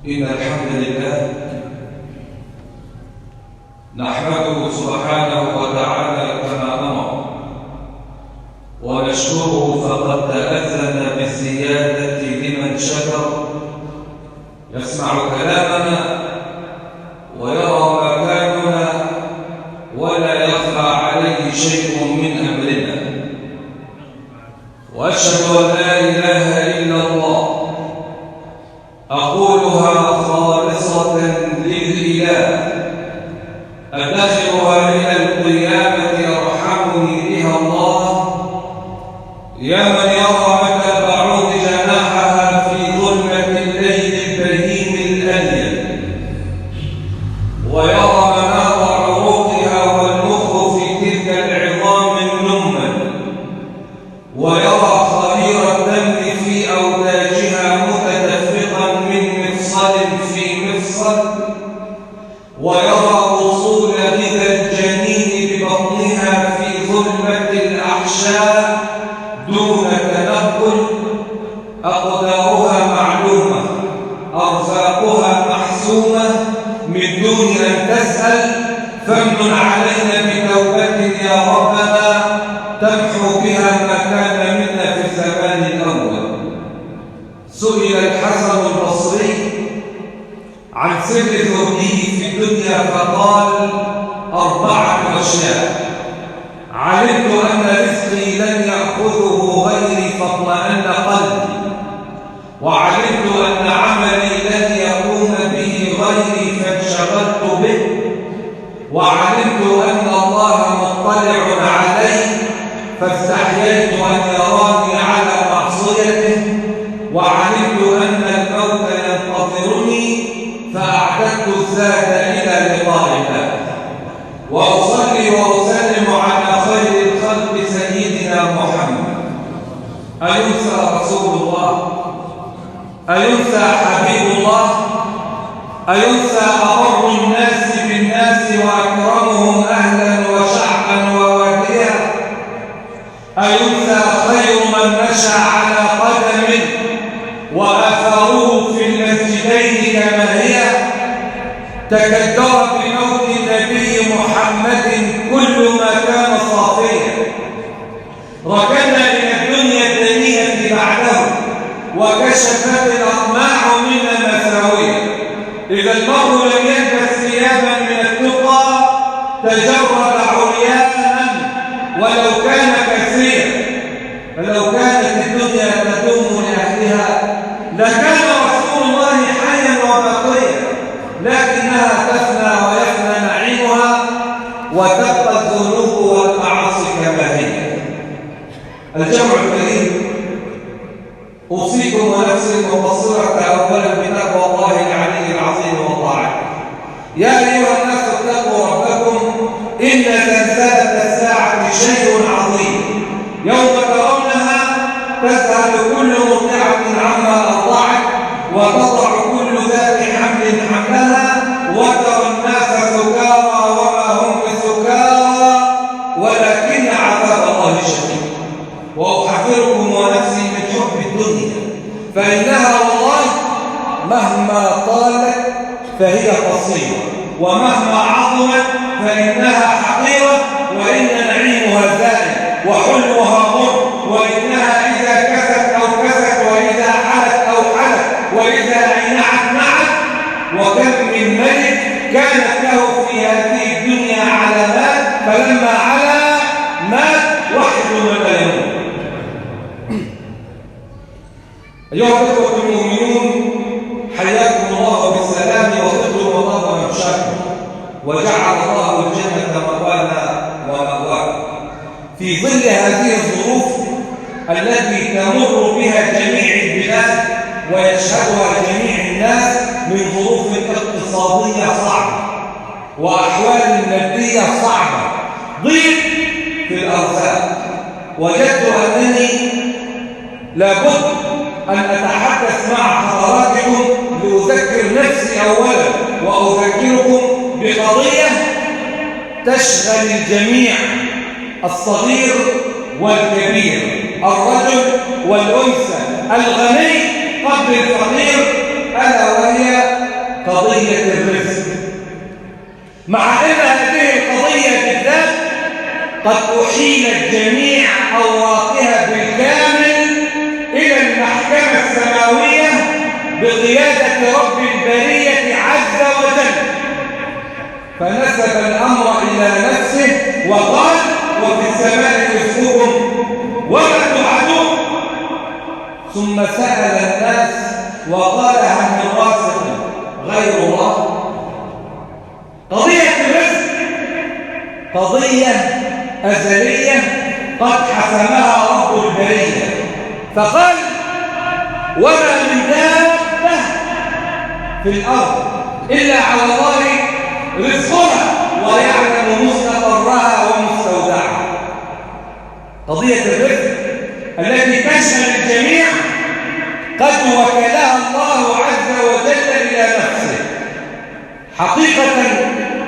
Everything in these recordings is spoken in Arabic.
إن الحمد لله نحمده سبحانه وتعالى كما أمر، ونشكره فقد تأذن بالزيادة لمن شكر، يسمع كلامنا ويرى مكاننا ولا يخفى عليه شيء من أمرنا. وأشهد أن لا إله إلا الله أقولها خالصة للإله، أدخلها إلى القيامة يرحمني بها الله. يا من يرى مدى بعوض جناحها في ظلمة الليل البهيم الأليل، ويرى مناط عروقها والمخ في تلك العظام النمل، ويرى خلير الدم في أوداجها متدفقا من مفصل في مفصل، ويرى وصول غذاء الجنين ببطنها في ظلمة الأحشاء دون تنقل. أقدارها معلومة، أرزاقها محسومة من دون أن تسأل. فامن علينا بتوبة يا ربنا تمحو بها ما كان منا في الزمان الأول. سئل الحسن البصري عن سر زهده في الدنيا فقال: 4 أشياء: علمت أن رزقي لن يأخذه غيري فاطمأن قلبي، وعلمت أن عملي لن يقوم به غيري فانشغلت به، وعلمت أن الله مطلع علي فاستحييت أن يراني على معصيته، وعلمت أن الموت ينتظرني فأعددت الزاد إلى لقاء الله. وأصلي وأسلم على خير الخلق سيدنا محمد. أينسى رسول الله؟ أينسى حبيب الله؟ أينسى أبر الناس بالناس وأكرمهم أهلا وشعبا وواديا؟ أينسى خير من مشى على قدم وأثره في المسجدين كما هي؟ تكدر بموت النبي محمد كل ما كان صافيا، ركنا إلى الدنيا الدنيئة بعده وكشفت الأطماع من مساوية. إذا المرء لم يلبس ثيابا من التقى تجرد عريانا ولو كان كثيرا. فلو كانت الدنيا تدوم لأهلها لكان رسول الله حيا وبقيا، لكنها تفنى ويفنى نعيمها وتبقى الذنوب والمعاصي كما هي. الجمع الكريم، أوصيكم ونفسي المقصرة أولا بتقوى الله العلي العظيم وطاعته. يا أيها الناس اتقوا ربكم إن زلزلة الساعة شيء عظيم، يوم ترونها تذهل كل مرضعة عما أرضعت وتضع كل ذات حمل حملها وترى الناس سكارى وما هم بسكارى ولكن عذاب الله شديد. وأحذركم ونفسي من حب الدنيا، فإنها والله مهما طالت فهي قصيرة، ومهما عظمت فإنها حقيرة، وإن نعيمها زائل وحلمها مر، وإنها إذا كست أو كست، وإذا حلت أو حلت، وإذا أينعت نعت. وكم من ملك كانت له في هذه الدنيا علامات فلما علا مات وحده لا يموت. أيها الأخوة المؤمنون، حياكم الله بالسلام وطبتم الله ممشاكم، وجعل الله الجنة مأوانا ومأواكم. في ظل هذه الظروف التي تمر بها جميع البلاد ويشهدها جميع الناس من ظروف اقتصادية صعبة وأحوال مادية صعبة، ضيق في الأرزاق، وجدت أنني لابد أن أتحدث مع حضراتكم لأذكر نفسي أولا وأذكركم بقضية تشغل الجميع، الصغير والكبير، الرجل والأنثى، الغني قبل الفقير، ألا وهي قضية الرزق، مع أن هذه القضية بالذات قد أحيلت جميع أوراقها بالكامل إلى المحكمة السماوية بقيادة رب البرية عز وجل، فنسب الأمر إلى نفسه وقال: وفي السماء رزقكم وما توعدون. ثم سأل الناس وقال: هل من رازق غير الله؟ قضية الرزق قضية أزلية قد حسمها رب البرية، فقال: وما من دابة في الأرض إلا على الله رزقها ويعلم مستقرها ومستودعها. قضية الرزق التي تشمل الجميع قد وكلها الله عز وجل إلى نفسه. حقيقة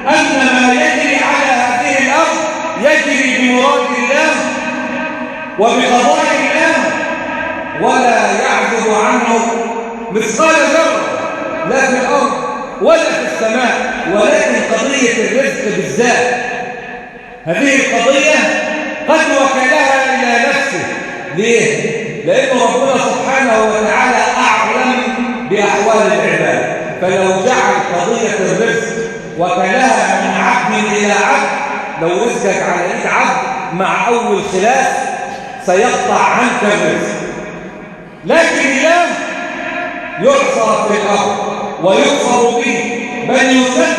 أن ما يجري على هذه الأرض يجري بمراد الله وبقضاء الله، ولا يعزب عنه مثقال ذرة لا في الأرض ولا في السماء. ولكن قضية الرزق بالذات هذه القضية قد وكلها إلى نفسه. ليه؟ لأن ربنا سبحانه وتعالى أعلم بأحوال العباد، فلو جعل قضية الرزق وكلها من عبد إلى عبد، لو رزقك على إيد عبد مع أول خلاف سيقطع عنك الرزق. لكن الله يعصر في الأرض ويكفر به بل يسد،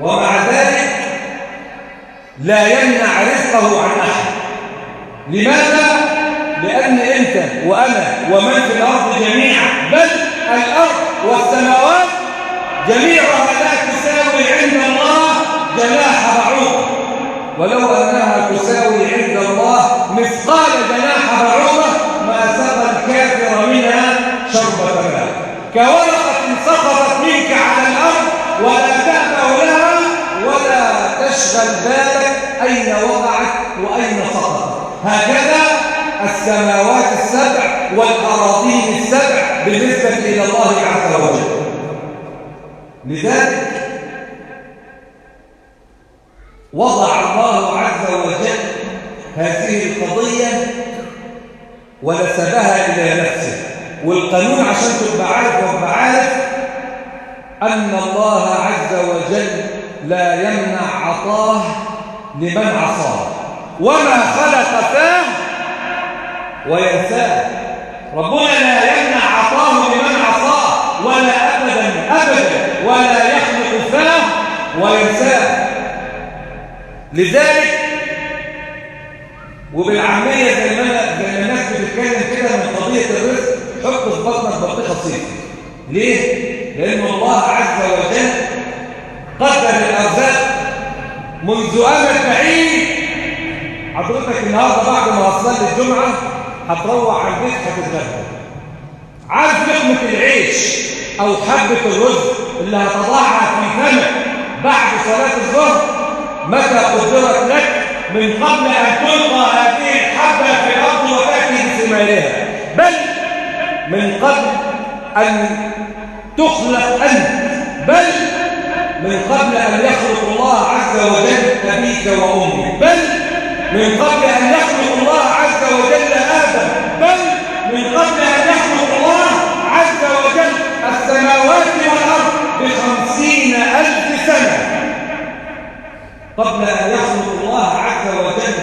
ومع ذلك لا يمنع رزقه عن أحد. لماذا؟ لأن أنت وأنا ومن في الأرض جميعا، بل الأرض والسماوات جميعها لا تساوي عند الله جناح بعوضة، ولو أنها تساوي عند الله مثقال جناح بعوضة ما سقى الكافر منها شربة ماء. كورقة سقطت منك على الأرض ولا تأبه لها ولا تشغل بالك أين وقعت وأين سقطت. هكذا السماوات السبع والأراضين السبع بالنسبة إلى الله عز وجل. لذلك وضع الله عز وجل هذه القضية ونسبها إلى نفسه. والقانون عشان تبقى عارف أن الله عز وجل لا يمنع عطاه لمن عصاه، وما خلق فاه وينساه. ربنا لا يمنع عطاه لمن عصاه ولا أبدا ولا يخلق فاه وينساه. لذلك وبالعامية زي ما الناس بتتكلم كده من قضية الرزق، حط في بطنك بطيخة صيف. ليه؟ لأن الله عز وجل قدر الأرزاق منذ أمد بعيد. حضرتك النهارده بعد ما وصلت الجمعة هتروح على البيت هتتغدى، عارف لقمة العيش أو حبة الرز اللي هتضعها في فمك بعد صلاة الظهر متى قدرت لك من قبل أن تلقى هذه الحبة في الأرض وتأتي بثمارها، بل من قبل أن تخلق أنت، بل من قبل أن يخلق الله عز وجل أبيك وأمك، بل من قبل أن يخلق الله عز وجل آدم، بل من قبل أن يخلق الله عز وجل السماوات والأرض ب50,000 سنة. قبل أن يخلق الله عز وجل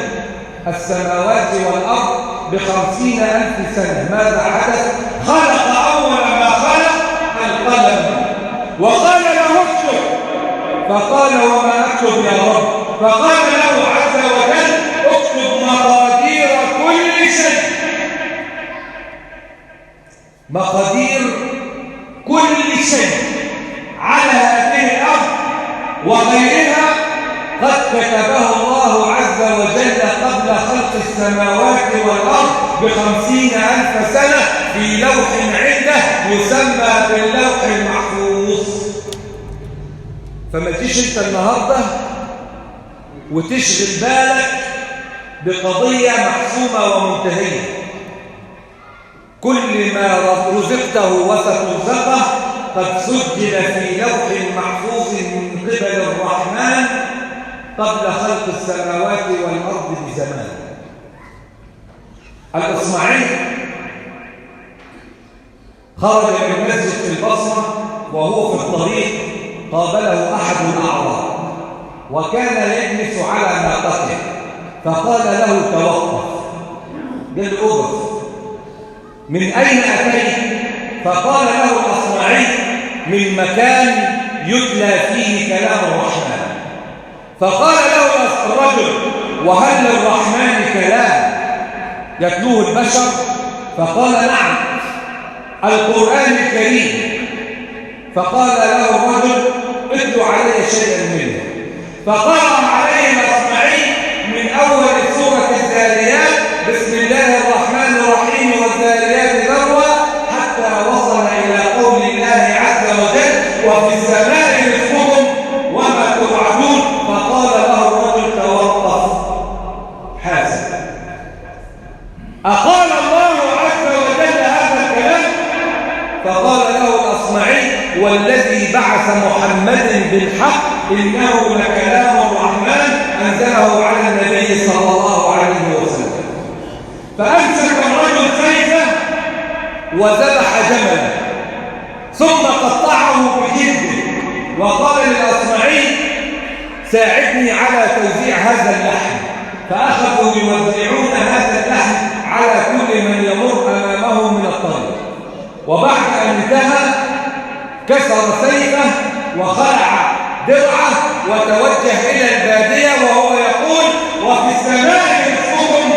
السماوات والأرض ب50,000 سنة ماذا حدث؟ خلق أول ما خلق القلم وقال له اكتب، فقال وما أكتب يا رب؟ فقال له عز وجل اكتب مقادير كل شيء. مقادير كل شيء على هذه الأرض وغيرها قد كتبه الله عز وجل قبل خلق السماوات والأرض ب50,000 سنة في لوح عنده يسمى باللوح المحفوظ. فما تجيش انت النهارده وتشغل بالك بقضية محسومة ومنتهية. كل ما رزقته وسترزقه قد سجل في لوح محفوظ من قبل الرحمن قبل خلق السماوات والأرض بزمان. الإصمعي خرج من مسجد في البصرة وهو في الطريق قابله أحد الأعراب وكان يجلس على ناقته فقال له توقف. قال له أوقف. من أين أتيت؟ فقال له الأصمعي من مكان يتلى فيه كلام الرحمن. فقال له الرجل وهل للرحمن كلام يتلوه البشر؟ فقال نعم القرآن الكريم. فقال له الرجل اتلو علي شيئا منه. فقرأ عليه الأصمعي من أول سورة الذاريات بسم الله الرحمن الرحيم والذاريات ذروا حتى وصل إلى قول الله عز وجل وفي السماء رزقكم وما توعدون. فقال له الرجل توقف حاسب. أقال الله عز وجل هذا الكلام؟ فقال له الأصمعي والذي بعث محمد بالحق إنه لكلام الرحمن أنزله على النبي صلى الله عليه وسلم. فأمسك الرجل سيفه وذبح جملا ثم قطعه بجلده وقال للأصمعي ساعدني على توزيع هذا اللحم. فأخذوا يوزعون هذا اللحم على كل من يمر أمامه من الطريق. وبعد أن انتهى كسر سيفه وخلع درعه وتوجه إلى البادية وهو يقول وفي السماء رزقكم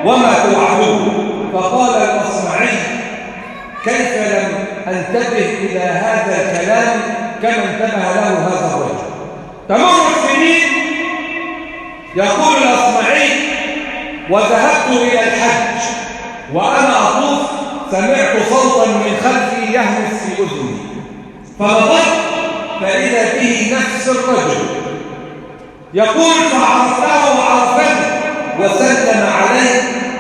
وما توعدون. فقال الأصمعي كيف لم أنتبه إلى هذا الكلام كما انتبه له هذا الرجل؟ تمر السنين يقول الأصمعي وذهبت إلى الحج وأنا أطوف سمعت صوتا من خلفي يهمس في أذني فنظرت فإذا به نفس الرجل يقول فعرفته وعرفني وسلم علي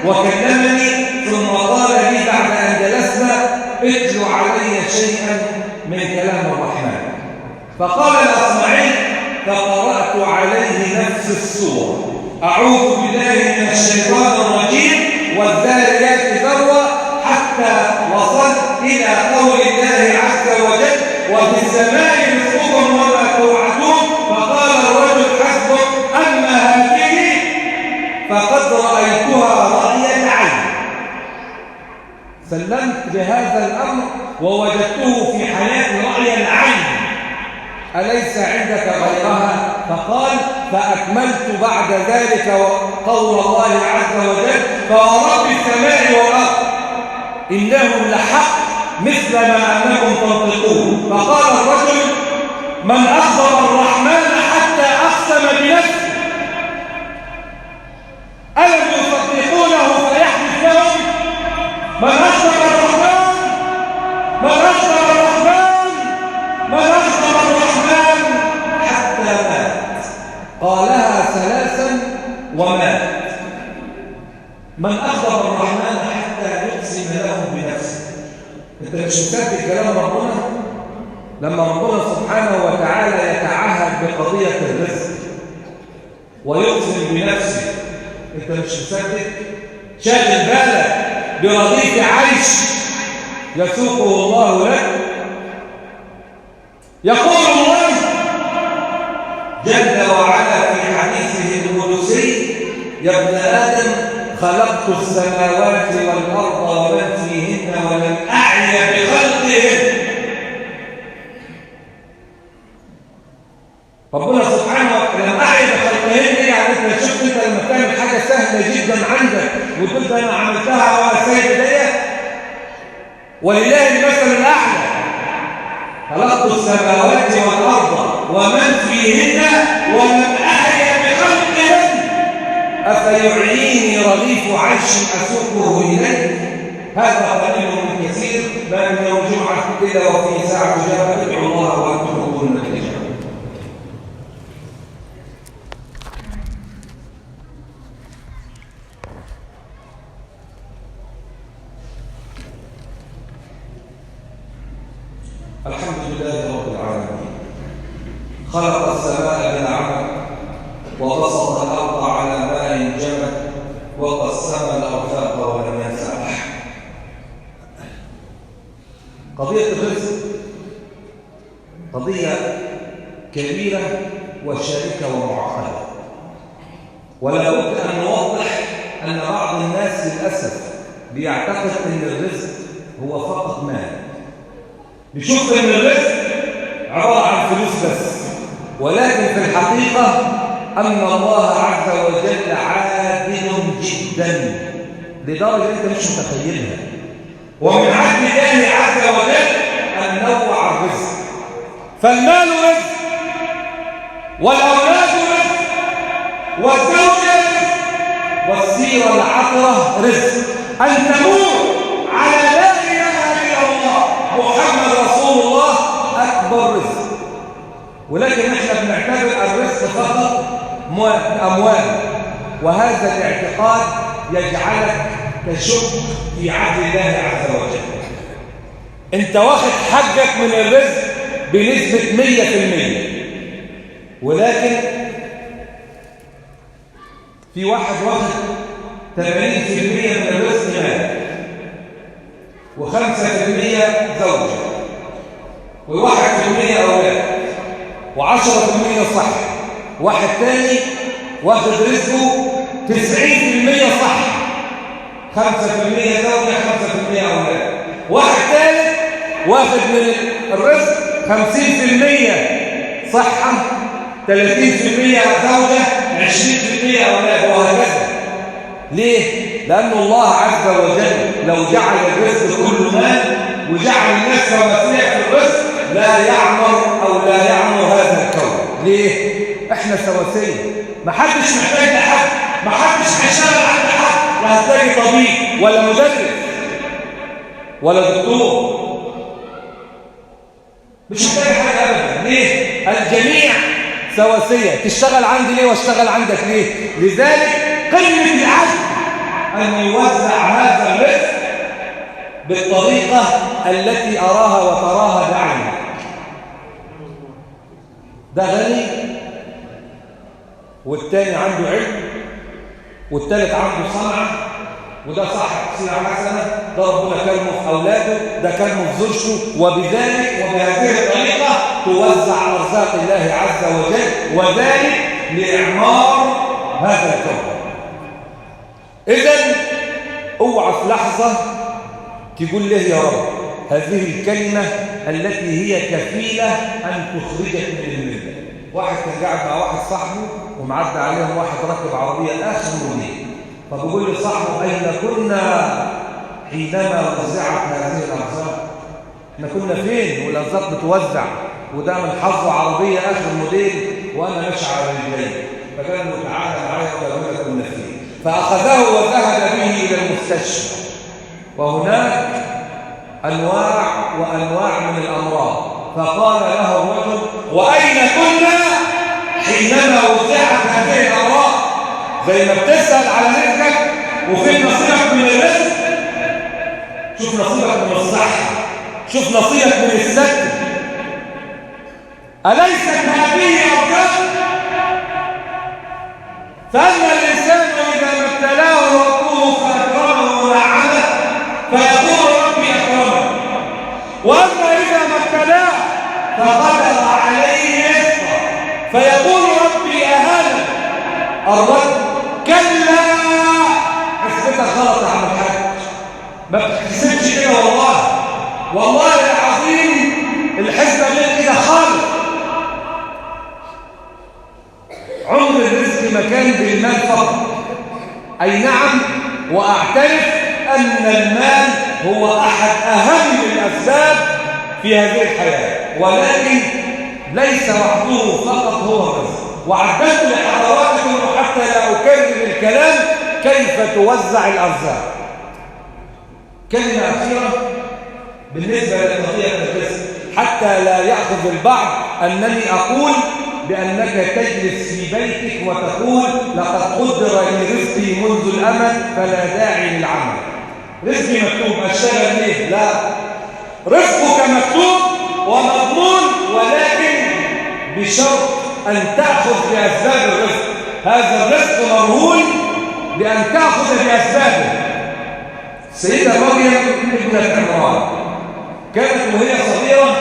وكلمني ثم قال لي بعد أن جلسنا اتل علي شيئا من كلام الرحمن. فقال الأصمعي فقرأت عليه نفس السورة أعوذ بالله من الشيطان الرجيم والذاريات ذروا حتى وصلت إلى قول الله عز وجل وفي السماء رزقكم وما توعدون. فقال الرجل حسبك أما هذه فقد رأيتها رأي العين. سلمت بهذا الأمر ووجدته في حياة رأي العين أليس عندك غيرها؟ فقال فأكملت بعد ذلك قول الله عز وجل فورب السماء والأرض إنهم لحق مثل ما أنكم تنطقون. فقال الرجل من أخبر الرحمن حتى أقسم بنفسه ألم يصدقونه فيحدث لهم؟ من أخبر الرحمن من أخبر الرحمن من أخبر الرحمن حتى مات. قالها ثلاثا ومات. من أخبر الرحمن حتى يقسم له بنفسه. أنت مش مصدق كلام ربنا لما ربنا سبحانه وتعالى يتعهد بقضية الرزق ويقسم بنفسه؟ أنت مش مصدق؟ شاغل بالك برغيف عيش يسوقه الله لك. يقول الله جل وعلا في حديثه القدسي يا ابن آدم خلقت السماوات والأرض ومن فيهن ولم أعي بخلقهن. ربنا سبحانه وتعالى لم أعي بخلقهن يعني أنت شفت أنت لما تعمل حاجة سهلة جدا عندك وتقول أنا عملتها وأنا سايب إيديا ولله المثل الأعلى. خلقت السماوات والأرض ومن فيهن ولم أعي بخلقهن أفيعيني رغيف عيش أسوقه إليك. هذا قليل من كثير ما من يوم جمعة إلا وفي ساعة جابة ادعوا الله وأنتم تقولون الإجابة. الحمد لله رب العالمين. خلق السماء بالعمل وبسط الأرض على ماء جمد وقسم الأرزاق ولم ينس أحد. قضية الرزق قضية كبيرة وشركة ومعقدة، ولا بد أن نوضح أن بعض الناس للأسف بيعتقد أن الرزق هو فقط مال، بيشوف أن الرزق عبارة عن فلوس بس، ولكن في الحقيقة أن الله عز وجل عادل جدا لدرجة أنت مش متخيلها. ومن عدل الله عز وجل أن نوع الرزق، فالمال رزق، والأولاد رزق، والزوجة رزق، والسيرة العطرة رزق، أن تموت على لا إله إلا الله محمد رسول الله أكبر رزق. ولكن احنا بنعتبر الرزق فقط أموال، وهذا الاعتقاد يجعلك تشك في عدل الله عز وجل. انت واخد حقك من الرزق بنسبة 100%، ولكن في واحد واخد 80% من الرزق مال، و5% زوجة، و1% أولاد، و10% صح. واحد تاني واخد رزقه 90% صح، 5% زوجة، 5% أولاد. واحد ثالث واخد من الرزق 50% صحة، 30% زوجة، 20% أولاد، وهكذا. ليه؟ لأن الله عز وجل لو جعل الرزق كله مال وجعل الناس ومسيح في الرزق لا يعمر أو لا يعمر هذا الكون. ليه؟ احنا سواسية، محدش محتاج لحد، محدش هيشتغل عند حد، لا هتلاقي طبيب ولا مدرس ولا دكتور، مش محتاج حاجة أبدا. ليه؟ الجميع سواسية، تشتغل عندي ليه واشتغل عندك ليه؟ لذلك قمة العدل أن يوزع هذا الرزق بالطريقة التي أراها وتراها بعيني. ده غني، والتاني عنده علم، والتالت عنده صنعة، وده صاحب صنعة حسنة، ده ربنا كلمه في أولاده، ده كلمه في زوجته، وبذلك وبهذه الطريقة توزع أرزاق الله عز وجل، وذلك لإعمار هذا الكون. إذن اوعى في لحظة تقول له يا رب هذه الكلمة التي هي كفيلة أن تخرجك من الملة. واحد كان قاعد مع واحد صاحبه ومعدى عليهم واحد راكب عربية آخر موديل، فبيقول لصاحبه أين كنا حينما وزعت هذه الأرزاق؟ احنا كنا فين والأرزاق بتوزع؟ وده من حظه عربية آخر موديل وأنا ماشي على رجلي. فقال له تعالى معايا ولا كنا فين؟ فأخذه وذهب به إلى المستشفى، وهناك أنواع وأنواع من الأمراض. فقال له الرجل وأين كنا حينما وزعت هذه الأمراض؟ زي ما بتسأل على رزقك وفين نصيبك من الرزق، شوف نصيبك من الصحة، شوف نصيبك من السكن. أليست هذه أرزاق؟ فأن الإنسان إذا ما ابتلاه ربه فأكرمه ونعمه فيقول ربي أكرمه، وأما إذا ما ابتلاه فقدر عليه رزقه فيقول ربي أهانه. الرد كلا، حسبتك غلط يا عم الحاج، ما بتحسبش كده والله العظيم الحسبة غير كده خالص. عمر الرزق مكان بالمال فقط. أي نعم، وأعترف أن المال هو أحد أهم الأسباب في هذه الحياة، ولكن ليس وحده فقط هو الرزق. وعددت لحضراتكم حتى لا أكرر الكلام كيف توزع الأرزاق. كلمة أخيرة بالنسبة لقضية الرزق حتى لا يأخذ البعض أنني أقول بأنك تجلس في بيتك وتقول لقد قدر لي رزقي منذ الأمد فلا داعي للعمل. رزقي مكتوب، أشتغل ليه؟ لا، رزقك مكتوب وما بشرط أن تأخذ بأسباب الرزق. هذا الرزق مرهون بأن تأخذ بأسبابه. سيدة مريم ابنة عمران كانت وهي صغيرة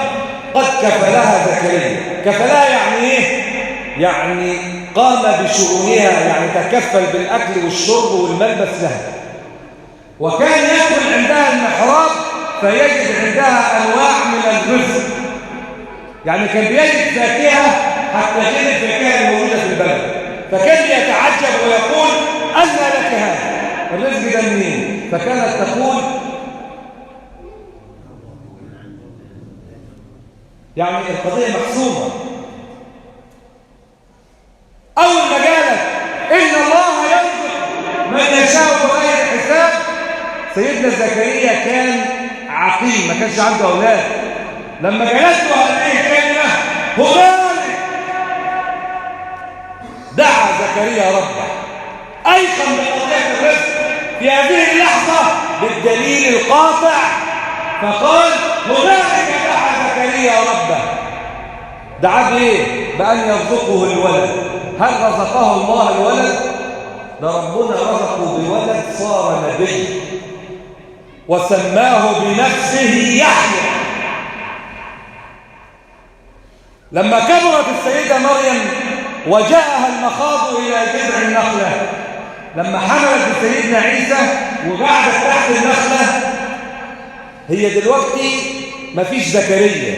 قد كفلها زكريا. كفلها يعني إيه؟ يعني قام بشؤونها، يعني تكفل بالأكل والشرب والملبس لها. وكان يأكل عندها المحراب فيجد عندها أنواع من الرزق، يعني كان بيجد فاكهة حتى غير الفاكهة الموجودة في البلد، فكان يتعجب ويقول أن لك هذا الرزق ده منين؟ فكانت تقول يعني القضية محسومة. أول ما قالت إن الله يرزق من يشاء بغير حساب، سيدنا زكريا كان عقيم ما كانش عنده أولاد. لما قالت له هذه الكلمة هنالك دعا زكريا ربه، أيقن بقضية الرزق في هذه اللحظة بالدليل القاطع، فقال هنالك دعا زكريا ربه. دعا بإيه؟ بأن يرزقه الولد. هل رزقه الله الولد؟ ده ربنا رزقه بولد صار نبي وسماه بنفسه يحيى. لما كبرت السيدة مريم وجاءها المخاض إلى جذع النخلة، لما حملت بسيدنا عيسى وقعدت تحت النخلة، هي دلوقتي مفيش زكريا،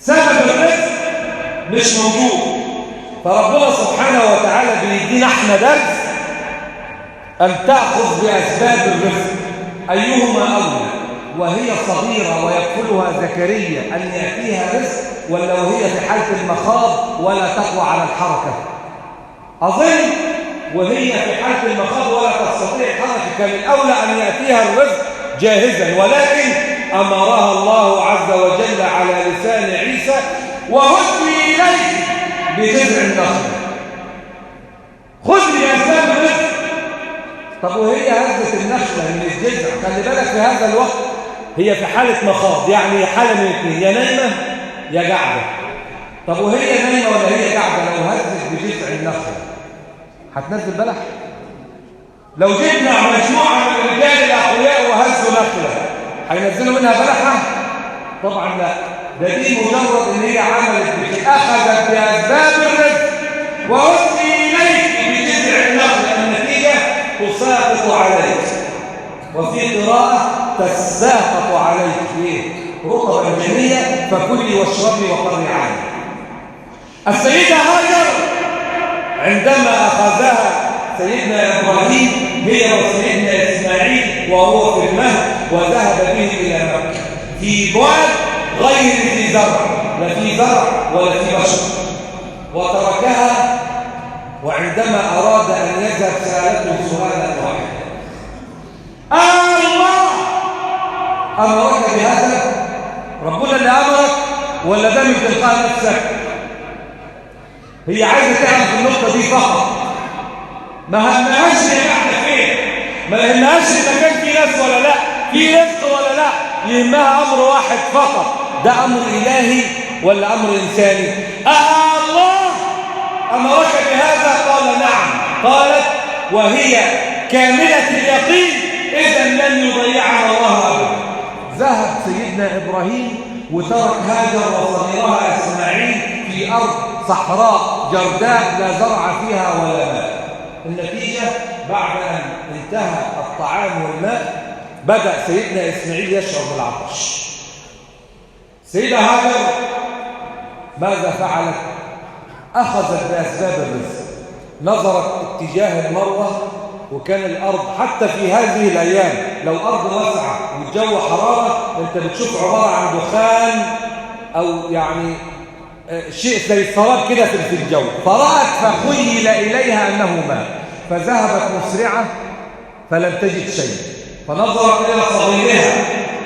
سبب الرزق مش موجود. فربنا سبحانه وتعالى بيدينا احنا درس أن تأخذ بأسباب الرزق أيهما أولى، وهي صغيرة ويكفلها زكريا أن يأتيها رزق، ولا وهي في حالة المخاض ولا تقوى على الحركة؟ أظن وهي في حالة المخاض ولا تستطيع الحركة كان الأولى أن يأتيها الرزق جاهزا، ولكن أمرها الله عز وجل على لسان عيسى وهزي إليك بجذع النخل، خذ بأسباب الرزق. طب وهي هزت النخلة من الجذع، خلي بالك في هذا الوقت هي في حالة مخاض، يعني حالة من اثنين، يا نايمة يا قاعدة. طب وهي نايمة ولا هي قاعدة؟ لو هزت بجذع النخلة هتنزل بلح؟ لو جبنا مجموعة من الرجال الأقوياء وهزوا نخلة هينزلوا منها بلحة؟ طبعا لا. ده دي مجرد ان هي عملت أخذت بأسباب الرزق وهزي إليك بجذع النخلة، النتيجة تساقط عليك. وفي قراءة تساقط عليك ليه؟ رطبا جنية فكلي واشربي وقري عينك. السيدة هاجر عندما أخذها سيدنا إبراهيم هي وسيدنا إسماعيل وهو في المهد وذهب به إلى مكة في بواد غير ذي زرع، لا في زرع ولا في بشر، وتركها. وعندما أراد أن يذهب سألته سؤالا واحدا: الله أمرك بهذا؟ ربنا اللي أمرك ولا ده من تلقاء نفسك؟ هي عايزة تعرف النقطة دي فقط، ما همهاش هي قاعدة فين، ما همهاش إذا كان في ناس ولا لا، في رزق ولا لا، يهمها أمر واحد فقط: ده أمر إلهي ولا أمر إنساني؟ الله أمرك بهذا؟ قال نعم. قالت وهي كاملة اليقين إذن لن يضيعها الله أبدا. ذهب سيدنا إبراهيم وترك هاجر وصغيرها إسماعيل في أرض صحراء جرداء لا زرع فيها ولا ماء. النتيجة بعد أن انتهى الطعام والماء بدأ سيدنا إسماعيل يشعر بالعطش. سيدة هاجر ماذا فعلت؟ أخذت بأسباب الرزق، نظرت اتجاه المروة، وكان الأرض حتى في هذه الأيام لو أرض واسعة والجو حرارة أنت بتشوف عبارة عن دخان أو يعني شيء زي السراب كده في الجو. فرأت فخيل إليها أنه ماء، فذهبت مسرعة فلم تجد شيء، فنظرت إلى صغيرها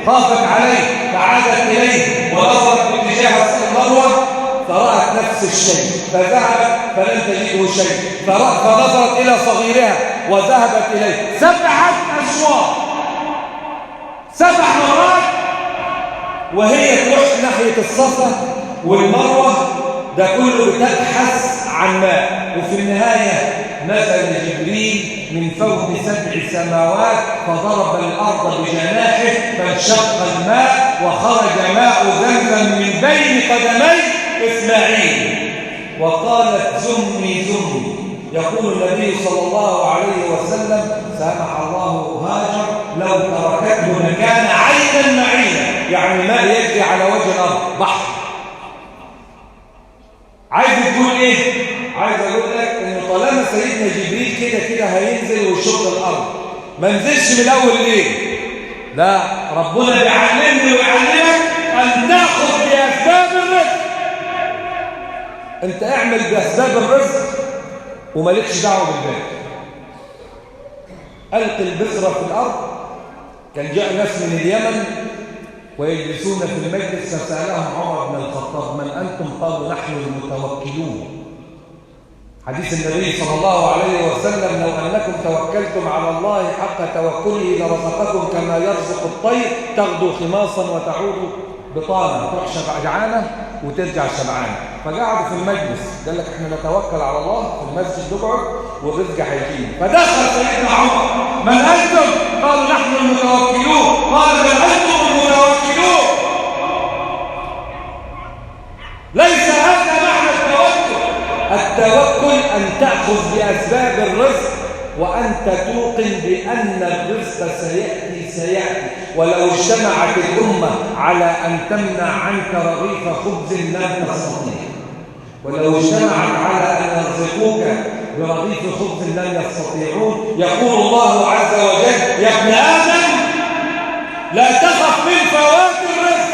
خافت عليه فعادت إليه، ونظرت باتجاه المروة فرأت نفس الشيء، فذهبت فلم تجده شيء، فنظرت إلى صغيرها وذهبت إليه 7 أشواط 7 مرات، وهي تروح ناحية الصفا والمروة ده كله بتبحث عن ماء. وفي النهاية نزل جبريل من فوق 7 سماوات فضرب الأرض بجناحه فانشق الماء وخرج ماء زمزم من بين قدمي إسماعيل. وقالت زمي زمي. يقول النبي صلى الله عليه وسلم سامح الله هاجر لو تركته لكان عينا معينا، يعني ماء يجري على وجه الأرض، بحر. عايز تقول ايه؟ عايز اقول لك ان طالما سيدنا جبريل كده هينزل ويشق الارض، ما نزلش من اول ليه؟ لا، ربنا بيعلمني ويعلمك ان تاخذ باسباب الرزق. انت اعمل باسباب الرزق ومالكش دعوه بالباقي. القي البذره في الارض. كان جاء ناس من اليمن ويجلسون في المجلس فسألهم عمر بن الخطاب من أنتم؟ قالوا نحن المتوكلون. حديث النبي صلى الله عليه وسلم لو أنكم توكلتم على الله حق توكله لرزقكم كما يرزق الطير تغدو خماصا وتعود بطانا، تروح جعانة وترجع شبعانة. فقعدوا في المجلس قال لك احنا نتوكل على الله في المسجد نقعد والرزق هيجينا. فدخل سيدنا عمر من أنتم؟ قالوا نحن المتوكلون. قال بل أنتم المتوكلون. ليس هذا معنى التوكل. التوكل أن تأخذ بأسباب الرزق وأنت توقن بأن الرزق سيأتي. ولو اجتمعت الأمة على أن تمنع عنك رغيف خبز لن تستطيع. ولو اجتمعت على أن يرزقوك برغيف خبز لن يستطيعون. يقول الله عز وجل يا ابن آدم لا تخف من فوات الرزق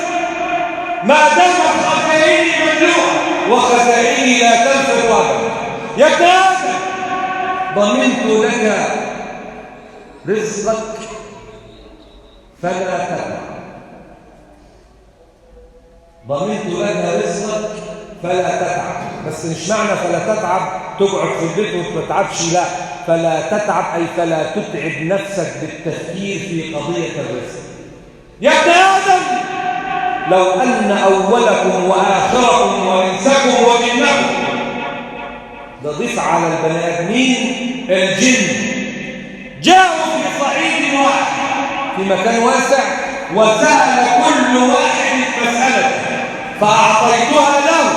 ما دامت خزائني مملوءة وخزائني لا تنفذ أبدا. يا ابن آدم ضمنت لك رزقك فلا تتعب. ضمنت لك رزقك فلا تتعب. بس مش معنى فلا تتعب تقعد في البيت وما تتعبش، لا، فلا تتعب أي فلا تتعب نفسك بالتفكير في قضية الرزق. يا ابن آدم لو أن أولكم وآخركم وإنسكم وجنكم، ده ضيف على البني آدمين الجن، جاءوا في صعيد واحد في مكان واسع وسأل كل واحد مسألة فأعطيتها له.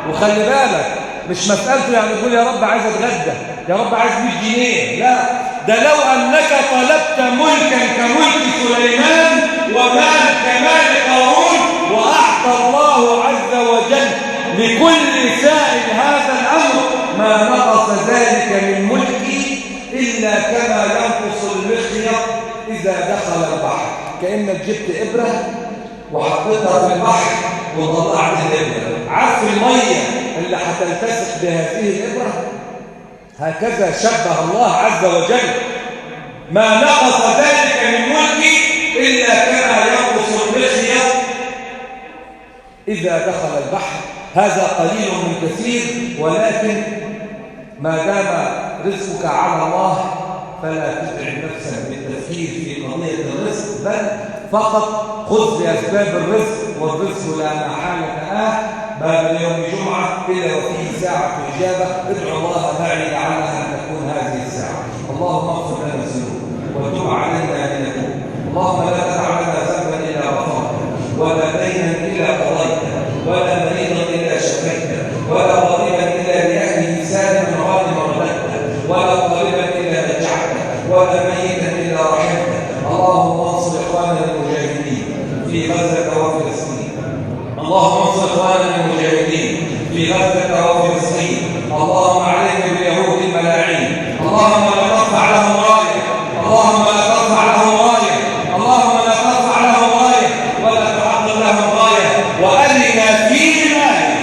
وخلي بالك مش مسألته يعني تقول يا رب عايز اتغدى، يا رب عايز 100 جنيه، لا، ده لو أنك طلبت ملكا كملك سليمان ومال كمال قارون وأعطى الله عز وجل لكل سائل هذا الأمر ما نقص ذلك من ملكي إلا كما ينقص المخيط إذا دخل البحر. كأنك جبت إبرة وحطيتها في البحر وطلعت الإبرة. عارف المية اللي هتلتصق بهذه الإبرة؟ هكذا شبه الله عز وجل ما نقص ذلك من ملكي إلا كما ينقص المخيط إذا دخل البحر. هذا قليل من كثير، ولكن ما دام رزقك على الله فلا تتعب نفسك بالتفكير في قضية الرزق، بل فقط خذ بأسباب الرزق، والرزق لا محالة باب اليوم جمعة إلا وفيه ساعة إجابة. ادعو الله معي لعلها أن تكون هذه الساعة. اللهم اغفر لنا الذنوب وتب علينا إن نتوب. اللهم لا تدع لنا ذنبا إلا غفرته، ولا دينا إلا قضيته، ولا مريضا إلا شفيته، ولا ضريبا إلا لأهله سالما غانما رددته، ولا طالبا إلا نجعته، ولا ميتا إلا رحمته. اللهم انصر إخواننا المجاهدين في غزة وفلسطين. اللهم انصر إخواننا المجاهدين في غزة وفلسطين. اللهم عليك باليهود الملاعين. اللهم لا ترفع لهم راية، اللهم لا ترفع لهم راية، اللهم لا ترفع لهم راية ولا تعطل لهم راية. وأرنا فيهم آية،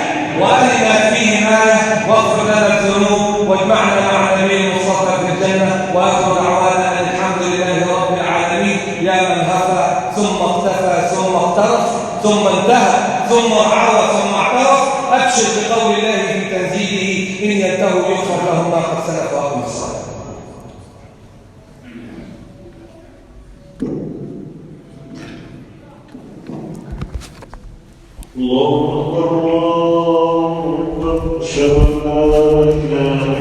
وأرنا فيهم آية، واغفر لنا الذنوب واجمعنا مع النبي المصطفى في الجنة. وآخر دعوانا أن الحمد لله رب العالمين. يا من هفى ثم اقتفى ثم اقترف ثم انتهى ثم عرف ثم اعترف، أبشر بقول الله في تنزيله إن ينتهوا يغفر لهم ما قد سلف وأقم الصلاة. الله أكبر. أشهد أن لا إله